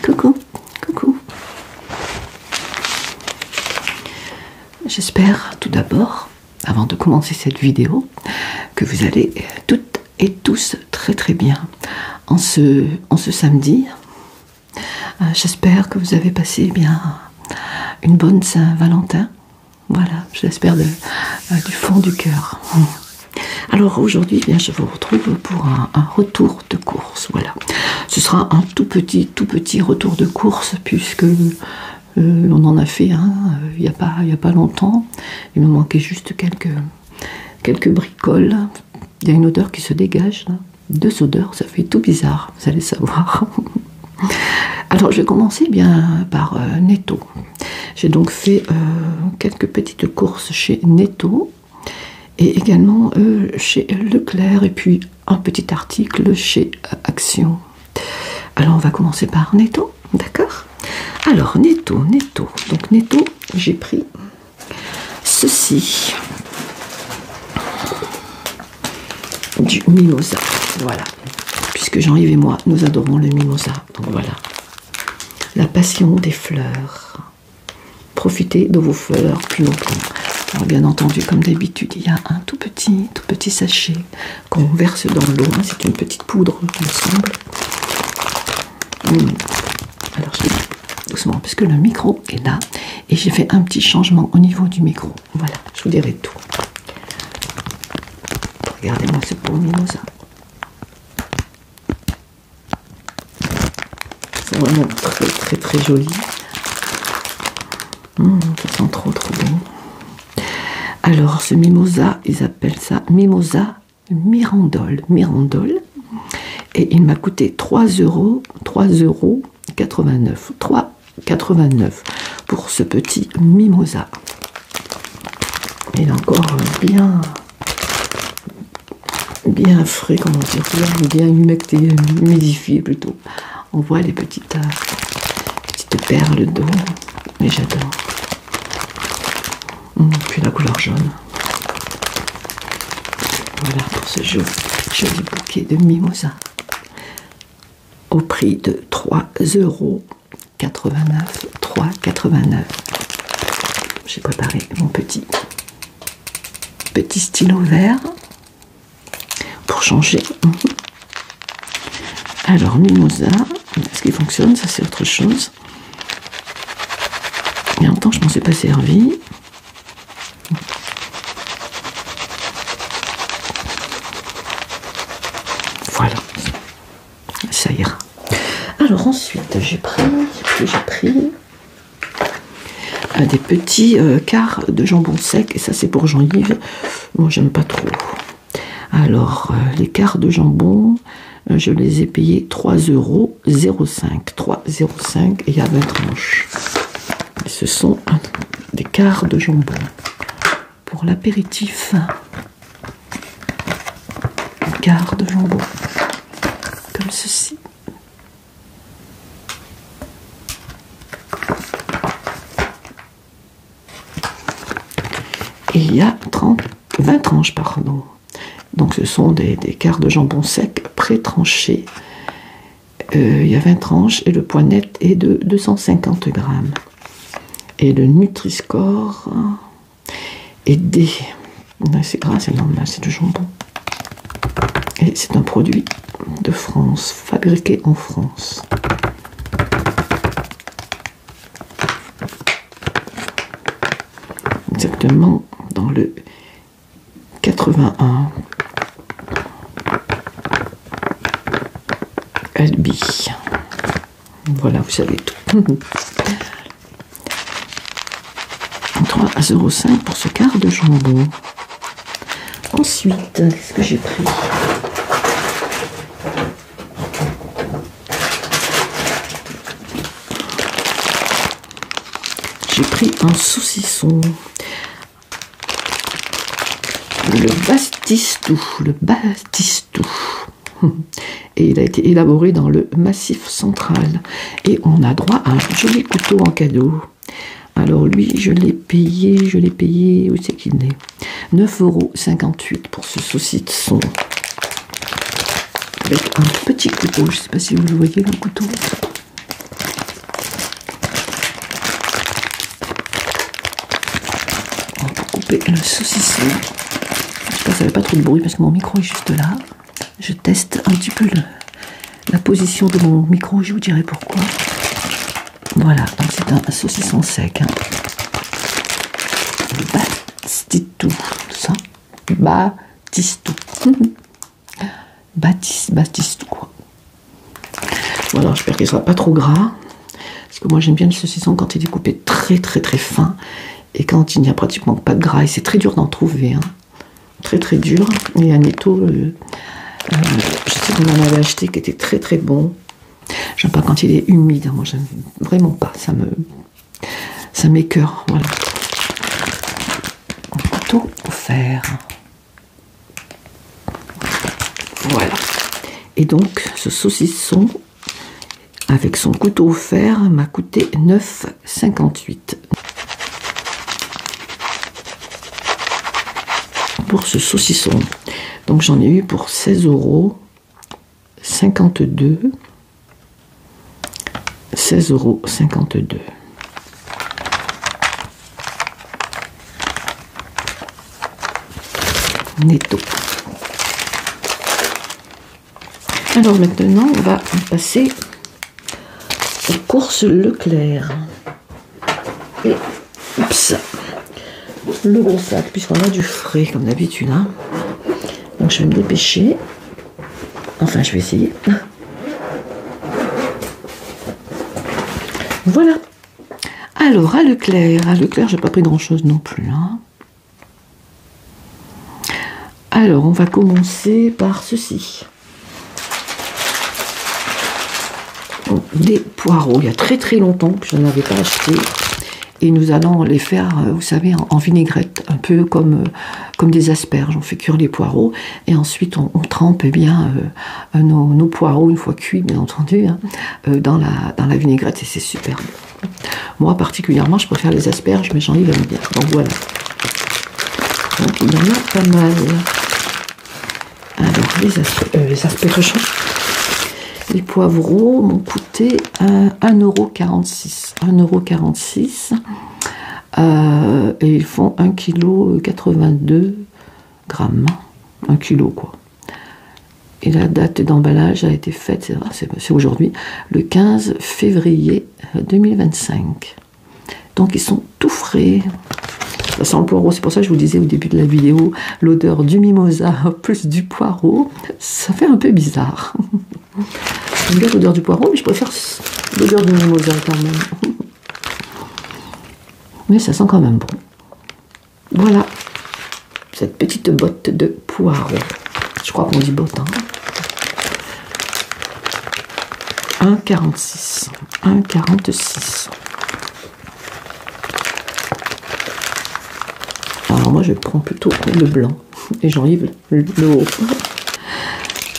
Coucou, coucou. J'espère tout d'abord, avant de commencer cette vidéo, que vous allez toutes et tous très très bien en ce samedi. J'espère que vous avez passé bien une bonne Saint-Valentin. Voilà, je l'espère du fond du cœur. Alors aujourd'hui, bien, je vous retrouve pour un retour de course. Voilà, ce sera un tout petit retour de course puisque on en a fait un il y a pas longtemps. Il me manquait juste quelques bricoles. Il y a une odeur qui se dégage là. Deux odeurs, ça fait tout bizarre, vous allez savoir. Alors je vais commencer bien par Netto. J'ai donc fait quelques petites courses chez Netto et également chez Leclerc et puis un petit article chez Action. Alors on va commencer par Netto, d'accord? Alors Netto. Donc Netto, j'ai pris ceci. Du mimosa, voilà. Puisque Jean-Yves et moi, nous adorons le mimosa. Donc voilà. La passion des fleurs. Profitez de vos fleurs plus longtemps. Alors bien entendu, comme d'habitude, il y a un tout petit sachet qu'on verse dans l'eau. C'est une petite poudre, il me semble. Alors je vais doucement, parce que le micro est là. Et j'ai fait un petit changement au niveau du micro. Voilà, je vous dirai tout. Regardez-moi ce beau mimosa. C'est vraiment très joli. Ça sent trop bon. Alors ce mimosa, ils appellent ça mimosa Mirandole. Et il m'a coûté 3,89 €. Pour ce petit mimosa. Il est encore bien frais, comment dire, bien humecté, humidifié plutôt. On voit les petites perles d'eau, mais j'adore. Puis la couleur jaune. Voilà pour ce joli bouquet de mimosa. Au prix de 3,89 €. J'ai préparé mon petit stylo vert. Pour changer. Alors mimosa, est-ce qu'il fonctionne? Ça c'est autre chose. Il y a longtemps que je ne m'en suis pas servi. Voilà, ça ira. Alors ensuite j'ai pris des petits quarts de jambon sec et ça c'est pour Jean-Yves. Moi j'aime pas trop. Alors, les quarts de jambon, je les ai payés 3,05 €. 3,05 € et il y a 20 tranches. Et ce sont des quarts de jambon pour l'apéritif. Des quarts de jambon, comme ceci. Et il y a 20 tranches, pardon. Donc ce sont des quarts de jambon sec pré-tranchés. Il y a 20 tranches et le poids net est de 250 grammes. Et le Nutri-Score est D. C'est gras, c'est normal, c'est du jambon. Et c'est un produit de France, fabriqué en France. Exactement dans le 81. Albi. Voilà, vous savez tout. 3,05 € pour ce quart de jambon. Ensuite, qu'est-ce que j'ai pris? J'ai pris un saucisson. Le Bastistou. Et il a été élaboré dans le Massif central. Et on a droit à un joli couteau en cadeau. Alors lui, je l'ai payé, où c'est qu'il est? 9,58 € pour ce saucisson. Avec un petit couteau, je ne sais pas si vous le voyez, le couteau. couper le saucisson. J'espère que ça fait pas trop de bruit parce que mon micro est juste là. Je teste un petit peu la position de mon micro, je vous dirai pourquoi. Voilà, donc c'est un saucisson sec. Hein. Batistou, ça. Batistou. Batistou, quoi. Voilà, j'espère qu'il ne sera pas trop gras. Parce que moi, j'aime bien le saucisson quand il est coupé très, très, très fin. Et quand il n'y a pratiquement pas de gras. Et c'est très dur d'en trouver. Hein. Très, très dur. Et un étau, je sais qu'on en avait acheté qui était très, très bon. J'aime pas quand il est humide. Moi, j'aime vraiment pas. Ça m'écœure. Voilà. Couteau au fer. Voilà. Et donc, ce saucisson, avec son couteau au fer, m'a coûté 9,58 pour ce saucisson. Donc, j'en ai eu pour 16,52 €. 16,52 €. Netto. Alors maintenant, on va passer aux courses Leclerc. Et oups, le gros sac, puisqu'on a du frais comme d'habitude. Hein. Donc je vais me dépêcher. Enfin, je vais essayer. Voilà. Alors, à Leclerc, j'ai pas pris grand-chose non plus. Hein. Alors, on va commencer par ceci. Des poireaux. Il y a très très longtemps que je n'en avais pas acheté. Et nous allons les faire, vous savez, en vinaigrette, un peu comme des asperges. On fait cuire les poireaux et ensuite on trempe bien nos poireaux, une fois cuits bien entendu, hein, dans la vinaigrette et c'est super bon. Moi particulièrement, je préfère les asperges, mais Jean-Yves aime bien. Donc voilà. Donc il y en a pas mal. Alors les asperges. Les poivrons m'ont coûté 1,46 €. 1,46 €. Et ils font 1,82 kg. 1 kg, quoi. Et la date d'emballage a été faite, c'est aujourd'hui, le 15 février 2025. Donc ils sont tout frais. Ça sent le poireau, c'est pour ça que je vous disais au début de la vidéo, l'odeur du mimosa plus du poireau, ça fait un peu bizarre. J'aime bien l'odeur du poireau, mais je préfère l'odeur du mimosa quand même. Mais ça sent quand même bon. Voilà, cette petite botte de poireau. Je crois qu'on dit botte, hein. 1,46 €. 1,46 €. Alors moi je prends plutôt le blanc et Jean-Yves le haut.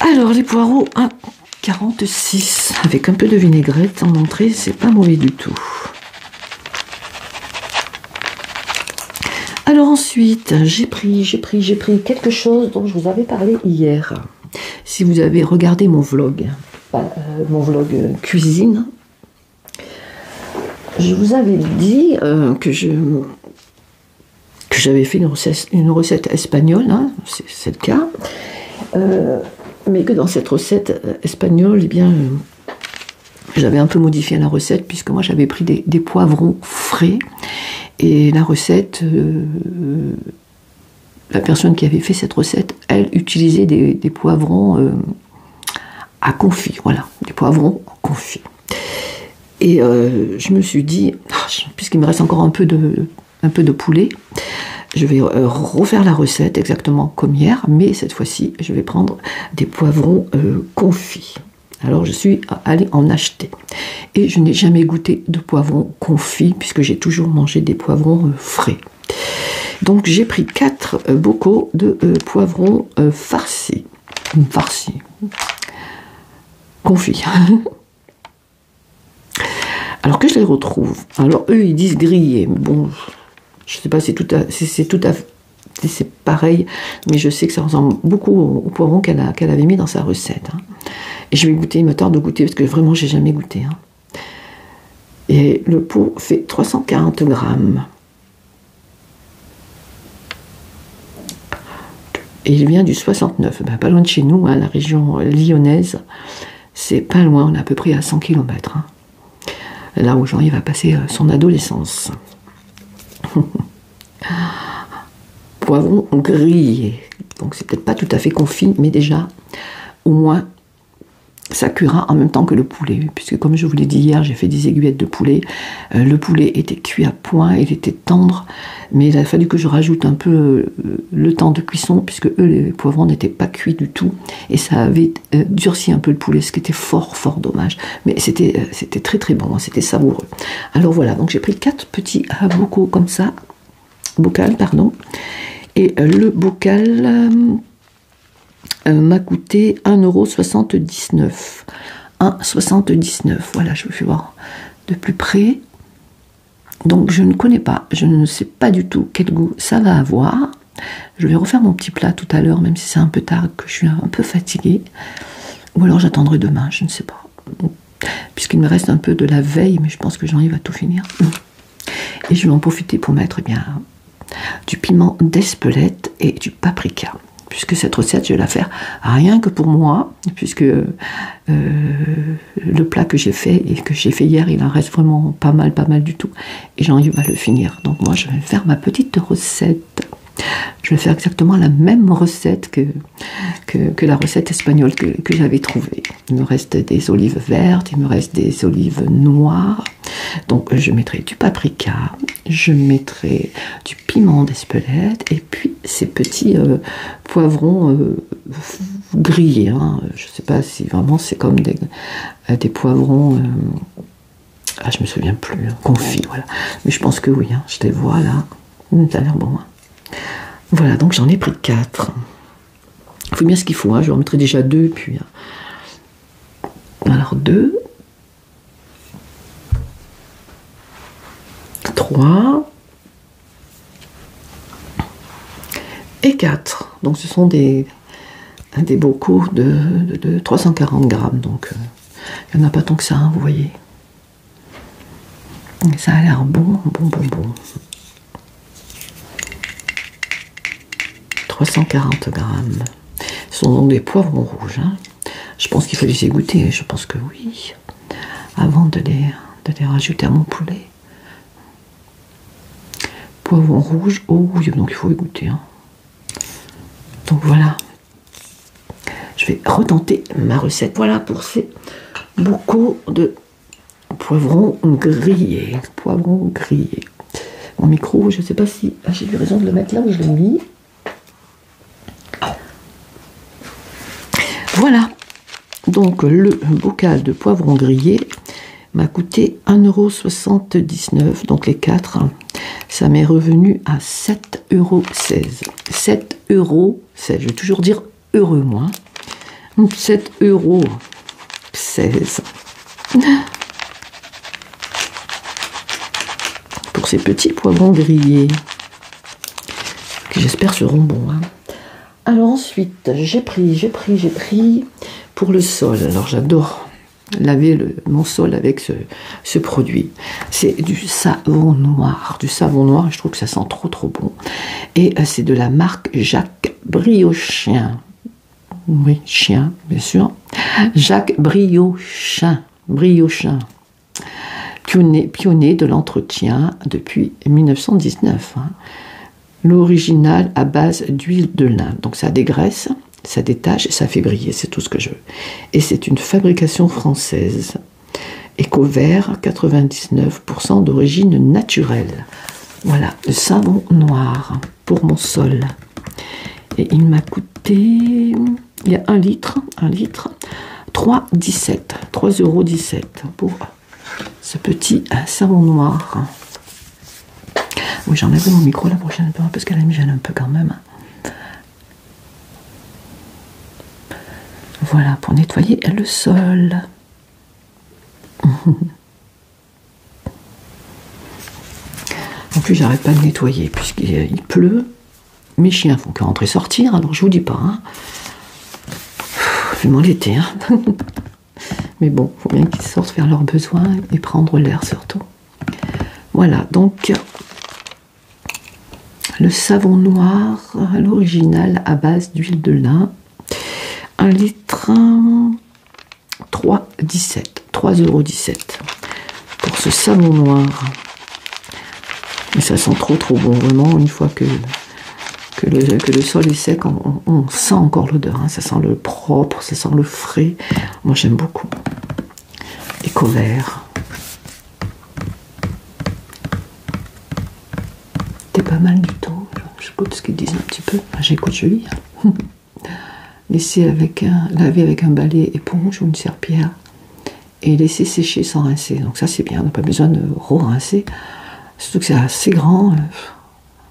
Alors les poireaux 1,46 € avec un peu de vinaigrette en entrée, c'est pas mauvais du tout. Alors ensuite j'ai pris quelque chose dont je vous avais parlé hier. Si vous avez regardé mon vlog cuisine, je vous avais dit que j'avais fait une recette espagnole, hein, c'est le cas, mais que dans cette recette espagnole, eh bien, j'avais un peu modifié la recette, puisque moi j'avais pris des poivrons frais, et la recette, la personne qui avait fait cette recette, elle utilisait des poivrons à confit, voilà, des poivrons confits. Et je me suis dit, puisqu'il me reste encore un peu de poulet, je vais refaire la recette exactement comme hier, mais cette fois-ci, je vais prendre des poivrons confits. Alors, je suis allée en acheter. Et je n'ai jamais goûté de poivrons confits, puisque j'ai toujours mangé des poivrons frais. Donc, j'ai pris 4 bocaux de poivrons farcis. Confits. Alors que je les retrouve. Alors, eux, ils disent grillés. Bon... Je ne sais pas si c'est pareil, mais je sais que ça ressemble beaucoup au poivron qu'elle avait mis dans sa recette. Hein. Et je vais goûter, il me tarde de goûter, parce que vraiment, j'ai jamais goûté. Hein. Et le pot fait 340 grammes. Et il vient du 69, ben, pas loin de chez nous, hein, la région lyonnaise. C'est pas loin, on est à peu près à 100 km. Hein. Là où Jean-Yves va passer son adolescence. Poivron grillé. Donc c'est peut-être pas tout à fait confit, mais déjà, au moins, ça cuira en même temps que le poulet. Puisque comme je vous l'ai dit hier, j'ai fait des aiguillettes de poulet. Le poulet était cuit à point, il était tendre. Mais il a fallu que je rajoute un peu le temps de cuisson, puisque eux, les poivrons n'étaient pas cuits du tout. Et ça avait durci un peu le poulet, ce qui était fort, fort dommage. Mais c'était très, très bon, hein, c'était savoureux. Alors voilà, donc j'ai pris 4 petits bocaux comme ça. Bocal, pardon. Et le bocal m'a coûté 1,79 €. 1,79 €. Voilà, je vais voir de plus près. Donc je ne connais pas, je ne sais pas du tout quel goût ça va avoir. Je vais refaire mon petit plat tout à l'heure, même si c'est un peu tard, que je suis un peu fatiguée. Ou alors j'attendrai demain, je ne sais pas. Puisqu'il me reste un peu de la veille, mais je pense que j'arrive à tout finir. Et je vais en profiter pour mettre bien du piment d'Espelette et du paprika. Puisque cette recette, je vais la faire rien que pour moi, puisque le plat que j'ai fait et que j'ai fait hier, il en reste vraiment pas mal du tout. Et Jean-Yves va le finir. Donc moi, je vais faire ma petite recette. Je vais faire exactement la même recette que la recette espagnole que j'avais trouvée. Il me reste des olives vertes, il me reste des olives noires. Donc je mettrai du paprika, je mettrai du piment d'Espelette et puis ces petits poivrons grillés. Hein. Je ne sais pas si vraiment c'est comme des poivrons... je me souviens plus, confits, voilà. Mais je pense que oui, hein, je les vois là. Ça a l'air bon. Hein. Voilà, donc j'en ai pris 4. Il faut bien ce qu'il faut, hein. Je en mettrai déjà 2, puis... Alors 2... 3 et 4. Donc ce sont des bocaux de 340 grammes. Donc il n'y en a pas tant que ça, hein, vous voyez. Et ça a l'air bon. 340 grammes. Ce sont donc des poivrons rouges. Hein. Je pense qu'il faut les égoutter. Je pense que oui. Avant de les rajouter à mon poulet. Poivron rouge, oh oui, donc il faut égoutter. Hein. Donc voilà. Je vais retenter ma recette. Voilà pour ces bocaux de poivrons grillés. Poivrons grillés. Mon micro, je ne sais pas si j'ai eu raison de le mettre là où je l'ai mis. Voilà. Donc le bocal de poivrons grillés m'a coûté 1,79 €. Donc les 4, ça m'est revenu à 7,16 €. 7,16 €. Je vais toujours dire heureux, moi. 7,16 €. Pour ces petits poivrons grillés. Qui j'espère seront bons. Hein. Alors ensuite, j'ai pris pour le sol. Alors j'adore laver mon sol avec ce produit. C'est du savon noir. Je trouve que ça sent trop bon. Et c'est de la marque Jacques Briochin. Oui, chien, bien sûr. Jacques Briochin. Pionnier de l'entretien depuis 1919. Hein. L'original à base d'huile de lin. Donc ça dégraisse, ça détache et ça fait briller. C'est tout ce que je veux. Et c'est une fabrication française. Éco-vert, 99% d'origine naturelle. Voilà, le savon noir pour mon sol. Et il m'a coûté, il y a 1 litre, 3,17 €, pour ce petit savon noir. Oui, j'enlèverai mon micro la prochaine fois parce qu'elle me gêne un peu quand même. Voilà, pour nettoyer le sol. En plus, j'arrête pas de nettoyer puisqu'il pleut. Mes chiens font que rentrer sortir, alors je vous dis pas. Hein. Vraiment l'été. Hein. Mais bon, il faut bien qu'ils sortent faire leurs besoins et prendre l'air surtout. Voilà, donc le savon noir, l'original à base d'huile de lin. 1 litre, 3,17 €. Pour ce savon noir. Mais ça sent trop bon, vraiment, une fois que le sol est sec, on sent encore l'odeur, hein. Ça sent le propre, ça sent le frais. Moi j'aime beaucoup. Éco vert. C'est pas mal du tout. J'écoute ce qu'ils disent un petit peu. J'écoute, je lis. Laisser laver avec un balai éponge ou une serpillière et laisser sécher sans rincer. Donc ça c'est bien, on n'a pas besoin de re-rincer. Surtout que c'est assez grand. À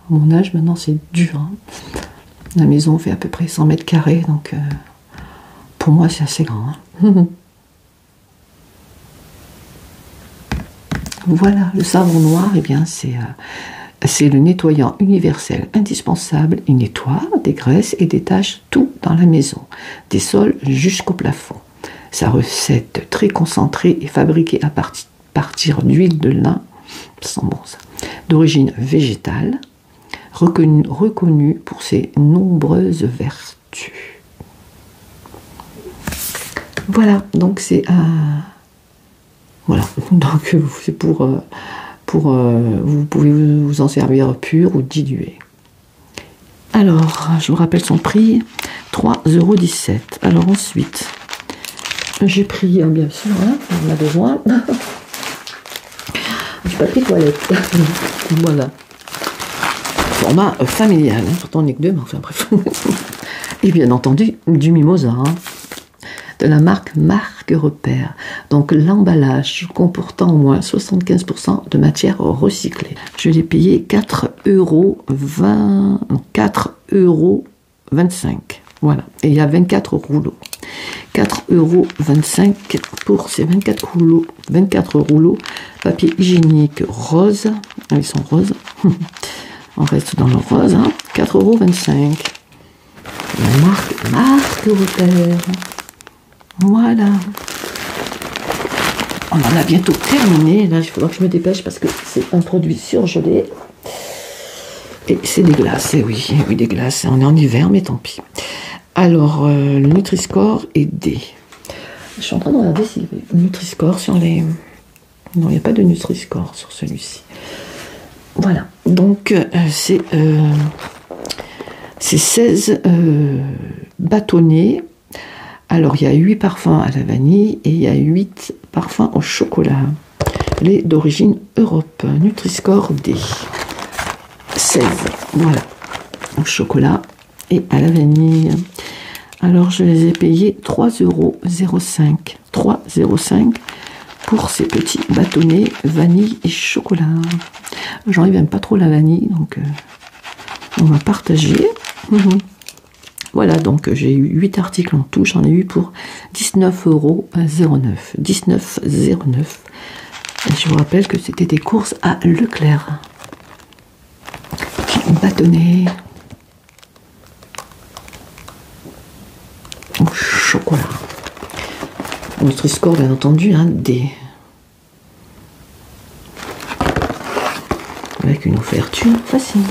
mon âge maintenant c'est dur. Hein. La maison fait à peu près 100 mètres carrés, donc pour moi c'est assez grand. Hein. Voilà, le savon noir, eh bien c'est le nettoyant universel indispensable. Il nettoie, dégraisse et détache tout dans la maison, des sols jusqu'au plafond. Sa recette très concentrée est fabriquée à partir d'huile de lin, ça sent bon ça, d'origine végétale, reconnue pour ses nombreuses vertus. Voilà, donc c'est voilà, donc c'est pour vous pouvez vous en servir pur ou dilué. Alors, je vous rappelle son prix, 3,17 €. Alors ensuite, j'ai pris, bien sûr, hein, on a besoin, du papier toilette. Voilà. Format familial, hein, pourtant on n'est que deux, mais enfin bref. Et bien entendu, du mimosa, hein, de la marque Repère. Donc l'emballage comportant au moins 75% de matière recyclée. Je l'ai payé 4,25 €. Voilà. Et il y a 24 rouleaux. 4,25 € pour ces 24 rouleaux. Papier hygiénique rose. Ils sont roses. On reste dans le rose. Hein. 4,25 €. La marque Repère. Voilà. On en a bientôt terminé. Là, il faudra que je me dépêche parce que c'est un produit surgelé. Et c'est des glaces. Et oui, des glaces. On est en hiver, mais tant pis. Alors, le Nutri-Score est D. Je suis en train de regarder s'il y avait Nutri-Score sur les... Non, il n'y a pas de Nutri-Score sur celui-ci. Voilà. Donc, c'est 16 bâtonnets. Alors, il y a 8 parfums à la vanille et il y a 8 parfums au chocolat. Les d'origine Europe. Nutri-Score D. 16. Voilà. Au chocolat et à la vanille. Alors, je les ai payés 3,05 €. 3,05 € pour ces petits bâtonnets vanille et chocolat. J'arrive même pas trop la vanille, donc on va partager. Voilà, donc j'ai eu 8 articles en tout, j'en ai eu pour 19,09 €. 19,09 €. Et je vous rappelle que c'était des courses à Leclerc. Bâtonnet au chocolat. Nutri-Score, bien entendu, hein, D. Avec une ouverture facile.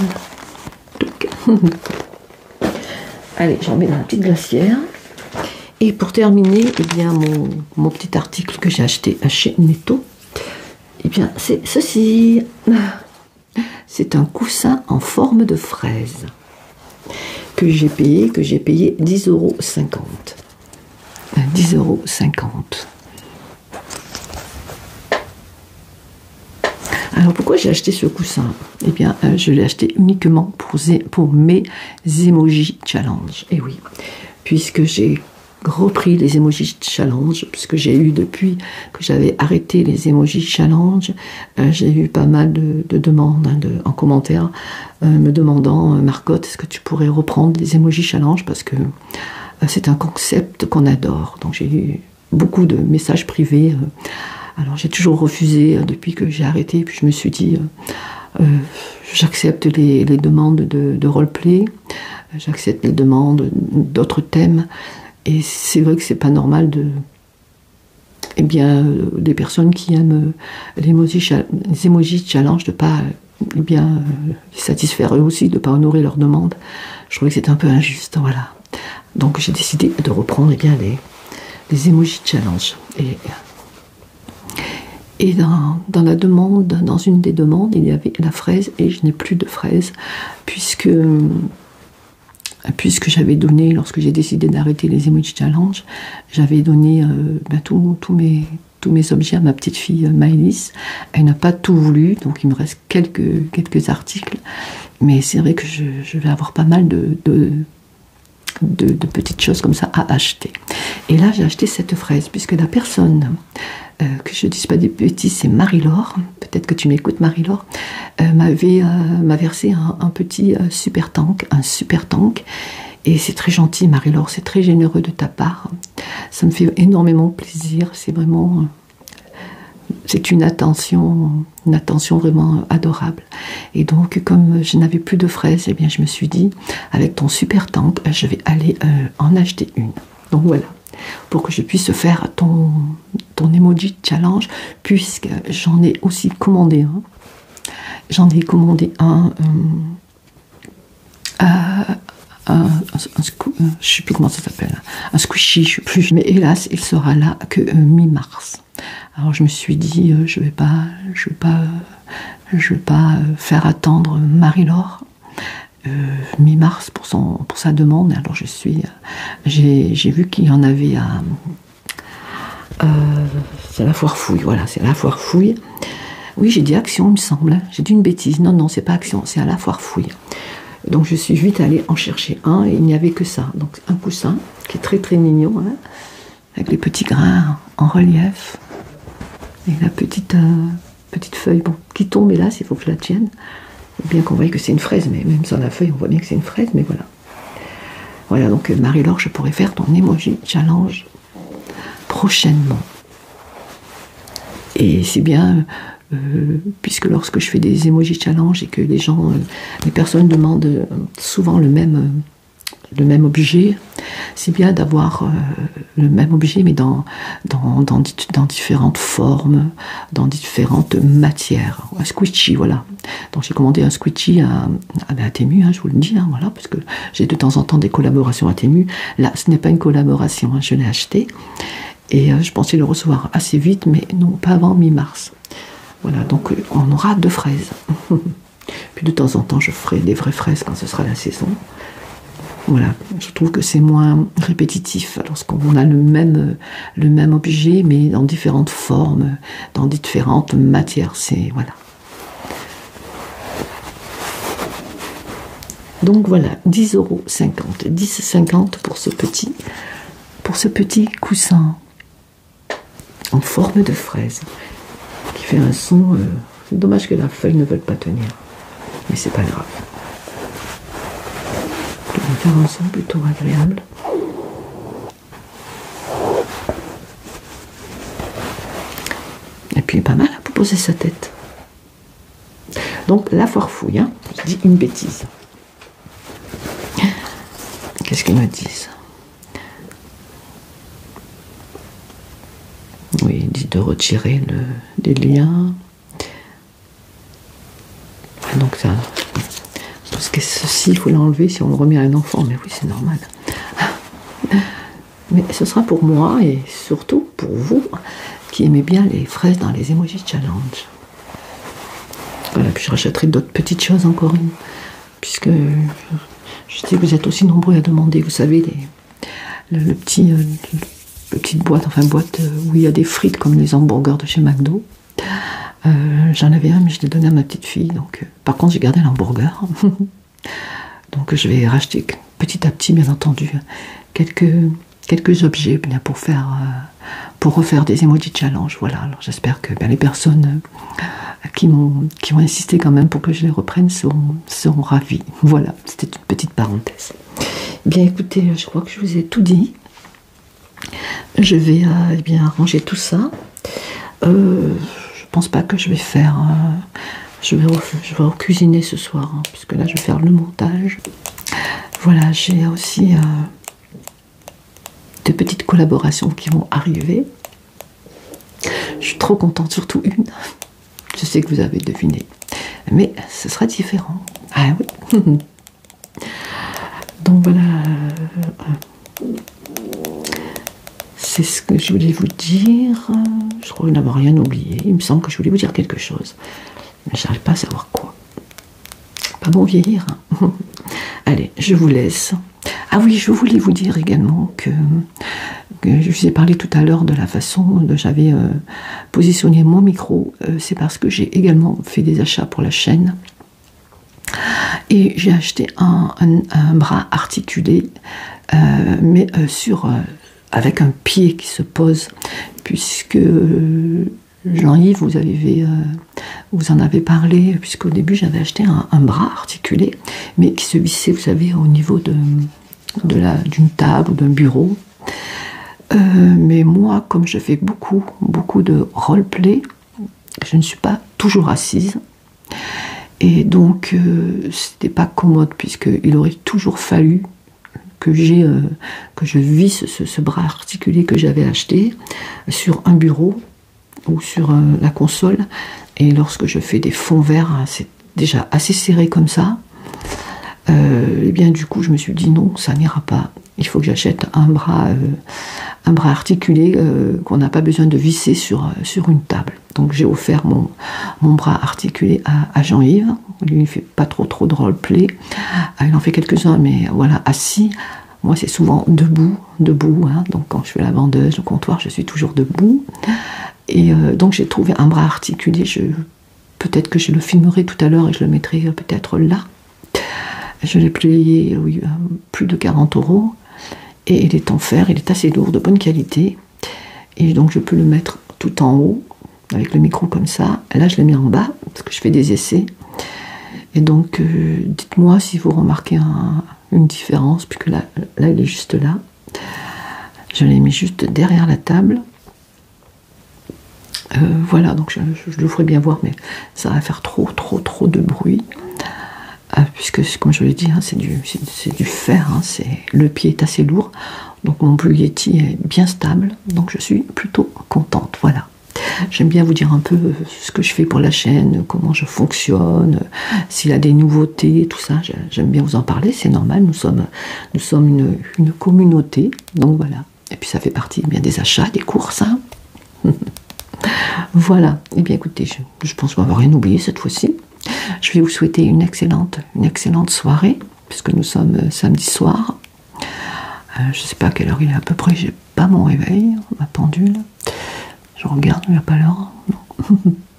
Allez, j'en mets dans la petite glacière. Et pour terminer, eh bien, mon petit article que j'ai acheté chez Netto, eh bien, c'est ceci. C'est un coussin en forme de fraise que j'ai payé 10,50 €. 10,50 €. Alors pourquoi j'ai acheté ce coussin? Eh bien, je l'ai acheté uniquement pour mes Emoji Challenge. Et oui, puisque j'ai repris les Emoji Challenge, puisque j'ai eu depuis que j'avais arrêté les Emoji Challenge, j'ai eu pas mal de demandes en commentaire me demandant Marcotte, est-ce que tu pourrais reprendre les Emoji Challenge parce que c'est un concept qu'on adore. Donc j'ai eu beaucoup de messages privés. Alors j'ai toujours refusé depuis que j'ai arrêté, puis je me suis dit j'accepte les demandes de roleplay, j'accepte les demandes d'autres thèmes. Et c'est vrai que c'est pas normal des personnes qui aiment les Emoji Challenge de pas eh bien, les satisfaire eux aussi, de ne pas honorer leurs demandes. Je trouvais que c'était un peu injuste, voilà. Donc j'ai décidé de reprendre, eh bien, les Emoji Challenge. Et dans la demande, dans une des demandes, il y avait la fraise, et je n'ai plus de fraise, puisque j'avais donné, lorsque j'ai décidé d'arrêter les Emoji Challenge, j'avais donné tous mes objets à ma petite fille Maëlys. Elle n'a pas tout voulu, donc il me reste quelques articles, mais c'est vrai que je vais avoir pas mal de petites choses comme ça à acheter. Et là, j'ai acheté cette fraise, puisque la personne, que je ne dise pas des bêtises, c'est Marie-Laure, peut-être que tu m'écoutes Marie-Laure, m'a versé un petit super tank, et c'est très gentil Marie-Laure, c'est très généreux de ta part, ça me fait énormément plaisir, c'est vraiment... C'est une attention vraiment adorable. Et donc, comme je n'avais plus de fraises, eh bien, je me suis dit, avec ton super tank, je vais aller en acheter une. Donc voilà, pour que je puisse faire ton emoji challenge, puisque j'en ai aussi commandé un. J'en ai commandé je ne sais plus comment ça s'appelle, un squishy, je ne sais plus, mais hélas, il sera là que mi-mars. Alors je me suis dit, je vais pas faire attendre Marie-Laure mi-mars pour sa demande. Alors j'ai vu qu'il y en avait c'est la foire fouille, voilà, c'est la foire fouille. Oui, j'ai dit Action, il me semble. J'ai dit une bêtise. Non, c'est pas Action, c'est à la foire fouille. Donc je suis vite allée en chercher un et il n'y avait que ça. Donc un coussin qui est très très mignon, hein, avec les petits grains en relief et la petite feuille qui tombe, hélas, il faut que je la tienne. Bien qu'on voit que c'est une fraise, mais même sans la feuille, on voit bien que c'est une fraise, mais voilà. Voilà, donc Marie-Laure, je pourrais faire ton emoji challenge prochainement. Et c'est bien... puisque lorsque je fais des emoji challenge et que les personnes demandent souvent le même objet, c'est bien d'avoir le même objet mais dans différentes formes, dans différentes matières. Un squishy, voilà. Donc j'ai commandé un squishy à Temu, hein, je vous le dis, hein, voilà, parce que j'ai de temps en temps des collaborations à Temu. Là, ce n'est pas une collaboration, hein, je l'ai acheté et je pensais le recevoir assez vite, mais non, pas avant mi-mars. Voilà, donc on aura 2 fraises. Puis de temps en temps, je ferai des vraies fraises quand ce sera la saison. Voilà, je trouve que c'est moins répétitif lorsqu'on a le même objet, mais dans différentes formes, dans différentes matières. C'est voilà. Donc voilà, 10,50 €. 10,50 € pour ce petit coussin en forme de fraise. Qui fait un son, c'est dommage que la feuille ne veuille pas tenir, mais c'est pas grave. Il va faire un son plutôt agréable. Et puis pas mal pour poser sa tête. Donc la foire fouille, hein, je dis une bêtise. Qu'est-ce qu'ils me disent? Oui, il dit de retirer les liens. Donc ça, parce que ceci, il faut l'enlever si on le remet à un enfant. Mais oui, c'est normal. Mais ce sera pour moi et surtout pour vous qui aimez bien les fraises dans les Emoji Challenge. Voilà, puis je rachèterai d'autres petites choses encore, puisque je sais que vous êtes aussi nombreux à demander, vous savez, le petite boîte, enfin boîte où il y a des frites comme les hamburgers de chez McDo. J'en avais un, mais je l'ai donné à ma petite fille. Donc, par contre, j'ai gardé l'hamburger. Donc, je vais racheter petit à petit, bien entendu, quelques objets bien pour refaire des emoji challenge. Voilà. Alors, j'espère que les personnes qui ont insisté quand même pour que je les reprenne seront ravies. Voilà, c'était une petite parenthèse. Bien, écoutez, je crois que je vous ai tout dit. Je vais ranger tout ça. Je pense pas que je vais faire... je vais cuisiner ce soir, hein, puisque là je vais faire le montage. Voilà, j'ai aussi de petites collaborations qui vont arriver. Je suis trop contente, surtout une. Je sais que vous avez deviné. mais ce sera différent. Ah oui. Donc voilà, c'est ce que je voulais vous dire. Je crois n'avoir rien oublié. Il me semble que je voulais vous dire quelque chose, mais je n'arrive pas à savoir quoi. Pas bon vieillir, hein. Allez, je vous laisse. Ah oui, je voulais vous dire également que je vous ai parlé tout à l'heure de la façon dont j'avais positionné mon micro. C'est parce que j'ai également fait des achats pour la chaîne. Et j'ai acheté un bras articulé, mais avec un pied qui se pose, puisque Jean-Yves, vous en avez parlé, puisqu'au début j'avais acheté un bras articulé, mais qui se vissait, vous savez, au niveau d'une table ou d'un bureau. Mais moi, comme je fais beaucoup de roleplay, je ne suis pas toujours assise. Et donc, c'était pas commode, puisqu'il aurait toujours fallu que je visse ce bras articulé que j'avais acheté sur un bureau ou sur la console. Et lorsque je fais des fonds verts, c'est déjà assez serré comme ça. Et bien du coup, je me suis dit non, ça n'ira pas. Il faut que j'achète un bras articulé qu'on n'a pas besoin de visser sur une table. Donc j'ai offert mon bras articulé à Jean-Yves. Lui, il ne fait pas trop de roleplay. Il en fait quelques-uns, mais voilà, assis. Moi, c'est souvent debout. Hein. Donc quand je fais la vendeuse, le comptoir, je suis toujours debout. Et donc j'ai trouvé un bras articulé. Peut-être que je le filmerai tout à l'heure et je le mettrai peut-être là. Je l'ai payé, oui, plus de 40 €. Et il est en fer, il est assez lourd, de bonne qualité. Et donc je peux le mettre tout en haut, avec le micro comme ça. Et là, je l'ai mis en bas, parce que je fais des essais. Et donc, dites-moi si vous remarquez une différence, puisque là, il est juste là. Je l'ai mis juste derrière la table. Voilà, donc je le ferai bien voir, mais ça va faire trop de bruit. Puisque, comme je l'ai dit, hein, c'est du fer, hein, le pied est assez lourd, donc mon Blue Yeti est bien stable, donc je suis plutôt contente, voilà. J'aime bien vous dire un peu ce que je fais pour la chaîne, comment je fonctionne, s'il y a des nouveautés, tout ça, j'aime bien vous en parler, c'est normal, nous sommes une communauté, donc voilà. Et puis ça fait partie bien des achats, des courses, hein. Voilà, et bien écoutez, je pense m'avoir rien oublié cette fois-ci. Je vais vous souhaiter une excellente soirée, puisque nous sommes samedi soir. Je ne sais pas à quelle heure il est à peu près, j'ai pas mon réveil, ma pendule. Je regarde, il n'y a pas l'heure. Non,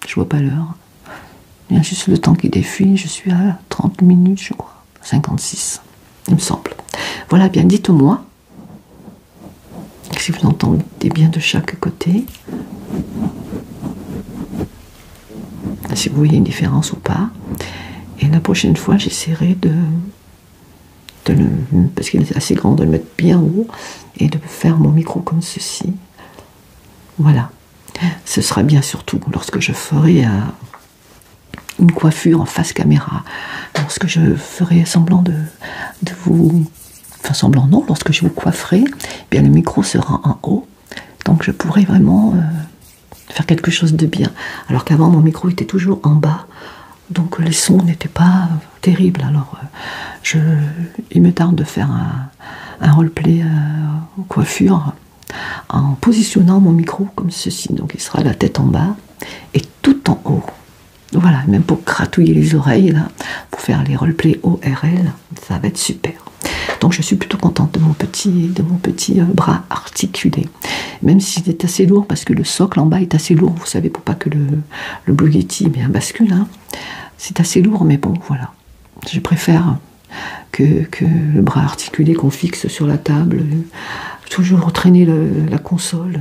je vois pas l'heure. Il y a juste le temps qui défile, je suis à 30 minutes, je crois. 56, il me semble. Voilà, bien dites-moi si vous entendez bien de chaque côté. Si vous voyez une différence ou pas. Et la prochaine fois, j'essaierai parce qu'il est assez grand, de le mettre bien haut et de faire mon micro comme ceci. Voilà. Ce sera bien surtout lorsque je ferai une coiffure en face caméra. Lorsque je ferai semblant de vous... Enfin, semblant non, lorsque je vous coifferai, eh bien le micro sera en haut. Donc je pourrai vraiment... faire quelque chose de bien, alors qu'avant mon micro était toujours en bas, donc les sons n'étaient pas terribles. Alors il me tarde de faire un roleplay coiffure en positionnant mon micro comme ceci, donc il sera la tête en bas et tout en haut. Voilà, même pour gratouiller les oreilles là, pour faire les roleplays ORL, ça va être super. Donc je suis plutôt contente de mon petit bras articulé. Même s'il est assez lourd, parce que le socle en bas est assez lourd, vous savez, pour pas que le Blue Yeti bien bascule. Hein. C'est assez lourd, mais bon, voilà. Je préfère que le bras articulé qu'on fixe sur la table, toujours traîner la console.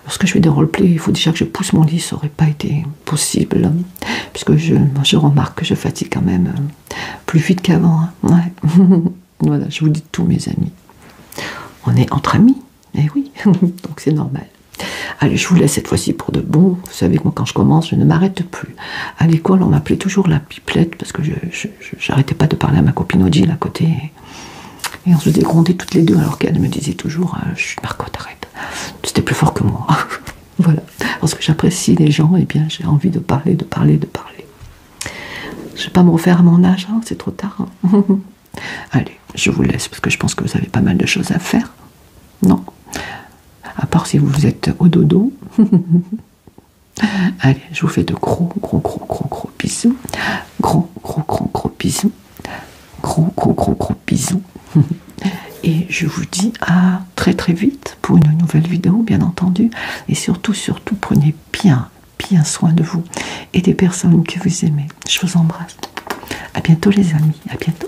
Lorsque je fais des roleplays, il faut déjà que je pousse mon lit, ça n'aurait pas été possible, puisque je remarque que je fatigue quand même plus vite qu'avant. Hein. Ouais. Voilà, je vous dis tout, mes amis. On est entre amis, eh oui, donc c'est normal. Allez, je vous laisse cette fois-ci pour de bon. Vous savez que moi, quand je commence, je ne m'arrête plus. À l'école, on m'appelait toujours la pipelette, parce que j'arrêtais pas de parler à ma copine Odile à côté. Et on se dégrondait toutes les deux, alors qu'elle me disait toujours chut, Marcotte, arrête. C'était plus fort que moi. Voilà. Parce que j'apprécie les gens, et bien j'ai envie de parler. Je vais pas me refaire à mon âge, hein, c'est trop tard. Hein. Allez, je vous laisse parce que je pense que vous avez pas mal de choses à faire. Non? À part si vous êtes au dodo. Allez, je vous fais de gros bisous. Gros bisous. Gros bisous. Et je vous dis à très vite pour une nouvelle vidéo, bien entendu. Et surtout, prenez bien soin de vous et des personnes que vous aimez. Je vous embrasse. À bientôt les amis, à bientôt.